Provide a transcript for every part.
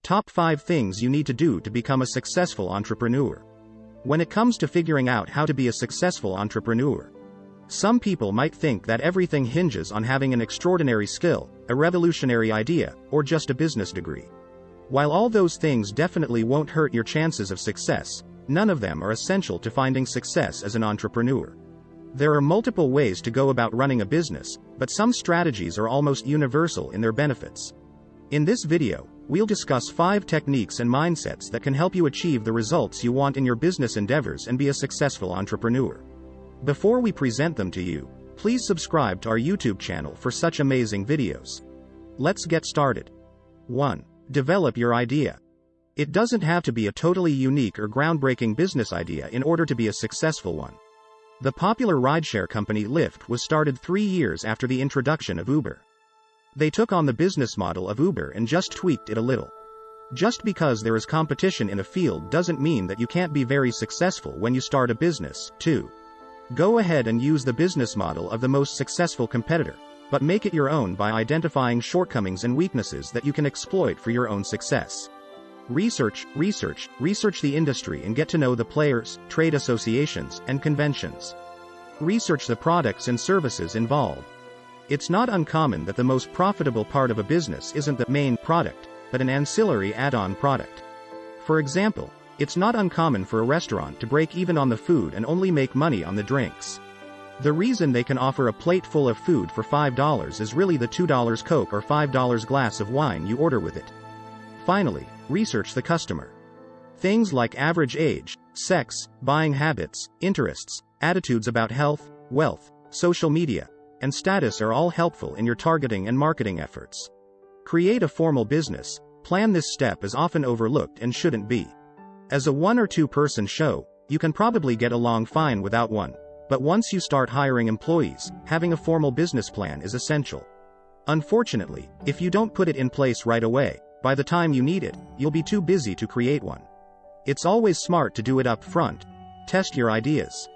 Top 5 things you need to do to become a successful entrepreneur. When it comes to figuring out how to be a successful entrepreneur, some people might think that everything hinges on having an extraordinary skill, a revolutionary idea, or just a business degree. While all those things definitely won't hurt your chances of success, none of them are essential to finding success as an entrepreneur. There are multiple ways to go about running a business, but some strategies are almost universal in their benefits. In this video, we'll discuss 5 techniques and mindsets that can help you achieve the results you want in your business endeavors and be a successful entrepreneur. Before we present them to you, please subscribe to our YouTube channel for such amazing videos. Let's get started. 1. Develop your idea. It doesn't have to be a totally unique or groundbreaking business idea in order to be a successful one. The popular rideshare company Lyft was started 3 years after the introduction of Uber. They took on the business model of Uber and just tweaked it a little. Just because there is competition in a field doesn't mean that you can't be very successful when you start a business. 2. Go ahead and use the business model of the most successful competitor, but make it your own by identifying shortcomings and weaknesses that you can exploit for your own success. Research the industry and get to know the players, trade associations, and conventions. Research the products and services involved. It's not uncommon that the most profitable part of a business isn't the main product, but an ancillary add-on product. For example, it's not uncommon for a restaurant to break even on the food and only make money on the drinks. The reason they can offer a plate full of food for $5 is really the $2 Coke or $5 glass of wine you order with it. Finally, research the customer. Things like average age, sex, buying habits, interests, attitudes about health, wealth, social media, and status are all helpful in your targeting and marketing efforts. Create a formal business plan. This step is often overlooked and shouldn't be. As a 1 or 2 person show, you can probably get along fine without one, but once you start hiring employees, having a formal business plan is essential. Unfortunately, if you don't put it in place right away, by the time you need it, you'll be too busy to create one. It's always smart to do it up front. Test your ideas.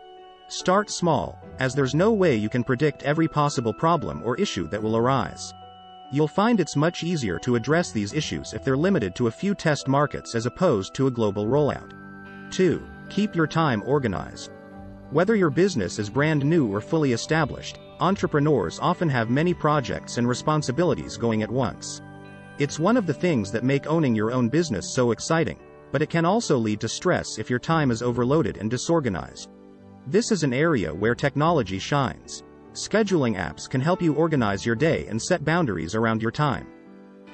Start small, as there's no way you can predict every possible problem or issue that will arise. You'll find it's much easier to address these issues if they're limited to a few test markets as opposed to a global rollout. 2. Keep your time organized. Whether your business is brand new or fully established, entrepreneurs often have many projects and responsibilities going at once. It's one of the things that make owning your own business so exciting, but it can also lead to stress if your time is overloaded and disorganized. This is an area where technology shines. Scheduling apps can help you organize your day and set boundaries around your time.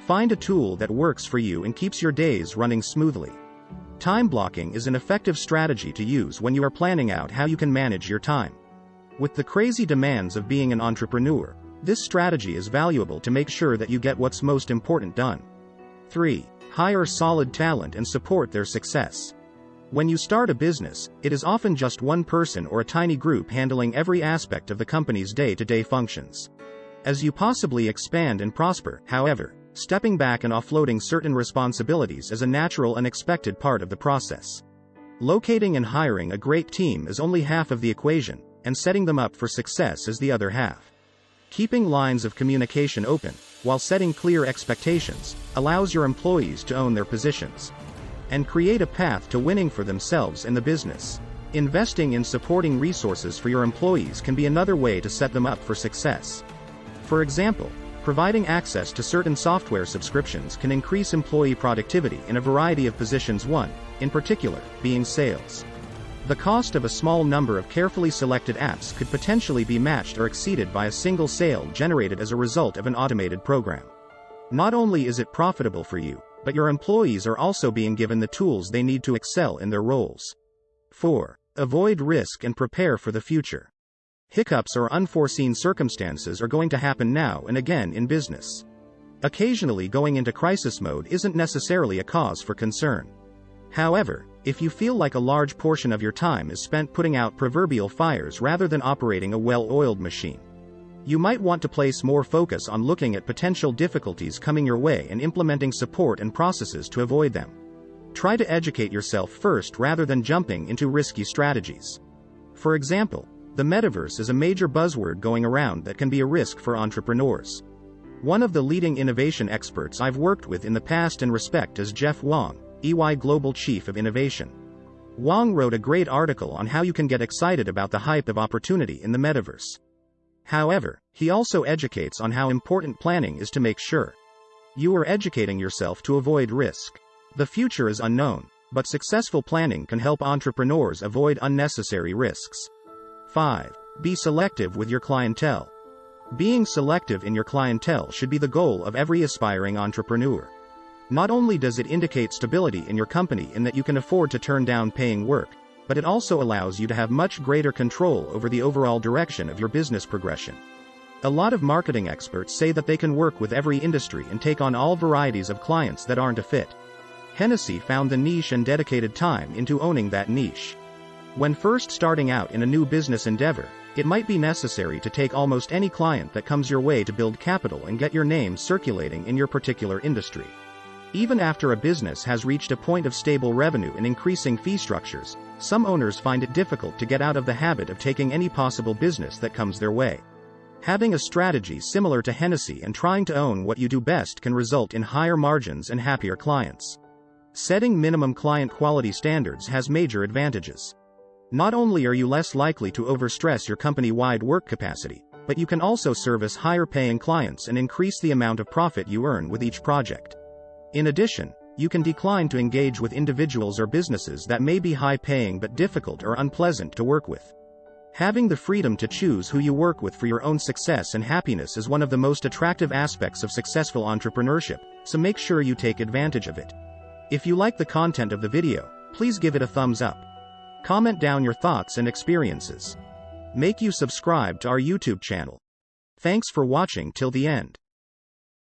Find a tool that works for you and keeps your days running smoothly. Time blocking is an effective strategy to use when you are planning out how you can manage your time. With the crazy demands of being an entrepreneur, this strategy is valuable to make sure that you get what's most important done. 3. Hire solid talent and support their success. When you start a business, it is often just one person or a tiny group handling every aspect of the company's day-to-day functions. As you possibly expand and prosper, however, stepping back and offloading certain responsibilities is a natural and expected part of the process. Locating and hiring a great team is only half of the equation, and setting them up for success is the other half. Keeping lines of communication open, while setting clear expectations, allows your employees to own their positions and create a path to winning for themselves and the business. Investing in supporting resources for your employees can be another way to set them up for success. For example, providing access to certain software subscriptions can increase employee productivity in a variety of positions, one, in particular, being sales. The cost of a small number of carefully selected apps could potentially be matched or exceeded by a single sale generated as a result of an automated program. Not only is it profitable for you, but your employees are also being given the tools they need to excel in their roles. 4. Avoid risk and prepare for the future. Hiccups or unforeseen circumstances are going to happen now and again in business. Occasionally going into crisis mode isn't necessarily a cause for concern. However, if you feel like a large portion of your time is spent putting out proverbial fires rather than operating a well-oiled machine, you might want to place more focus on looking at potential difficulties coming your way and implementing support and processes to avoid them. Try to educate yourself first rather than jumping into risky strategies. For example, the metaverse is a major buzzword going around that can be a risk for entrepreneurs. One of the leading innovation experts I've worked with in the past and respect is Jeff Wang, EY Global Chief of Innovation. Wang wrote a great article on how you can get excited about the hype of opportunity in the metaverse. However, he also educates on how important planning is to make sure you are educating yourself to avoid risk. The future is unknown, but successful planning can help entrepreneurs avoid unnecessary risks. 5. Be selective with your clientele. Being selective in your clientele should be the goal of every aspiring entrepreneur. Not only does it indicate stability in your company in that you can afford to turn down paying work, but it also allows you to have much greater control over the overall direction of your business progression. A lot of marketing experts say that they can work with every industry and take on all varieties of clients that aren't a fit. Hennessy found the niche and dedicated time into owning that niche. When first starting out in a new business endeavor, it might be necessary to take almost any client that comes your way to build capital and get your name circulating in your particular industry. Even after a business has reached a point of stable revenue and increasing fee structures, some owners find it difficult to get out of the habit of taking any possible business that comes their way. Having a strategy similar to Hennessy and trying to own what you do best can result in higher margins and happier clients. Setting minimum client quality standards has major advantages. Not only are you less likely to overstress your company-wide work capacity, but you can also service higher-paying clients and increase the amount of profit you earn with each project. In addition, you can decline to engage with individuals or businesses that may be high-paying but difficult or unpleasant to work with. Having the freedom to choose who you work with for your own success and happiness is one of the most attractive aspects of successful entrepreneurship, so make sure you take advantage of it. If you like the content of the video, please give it a thumbs up. Comment down your thoughts and experiences. Make you subscribe to our YouTube channel. Thanks for watching till the end.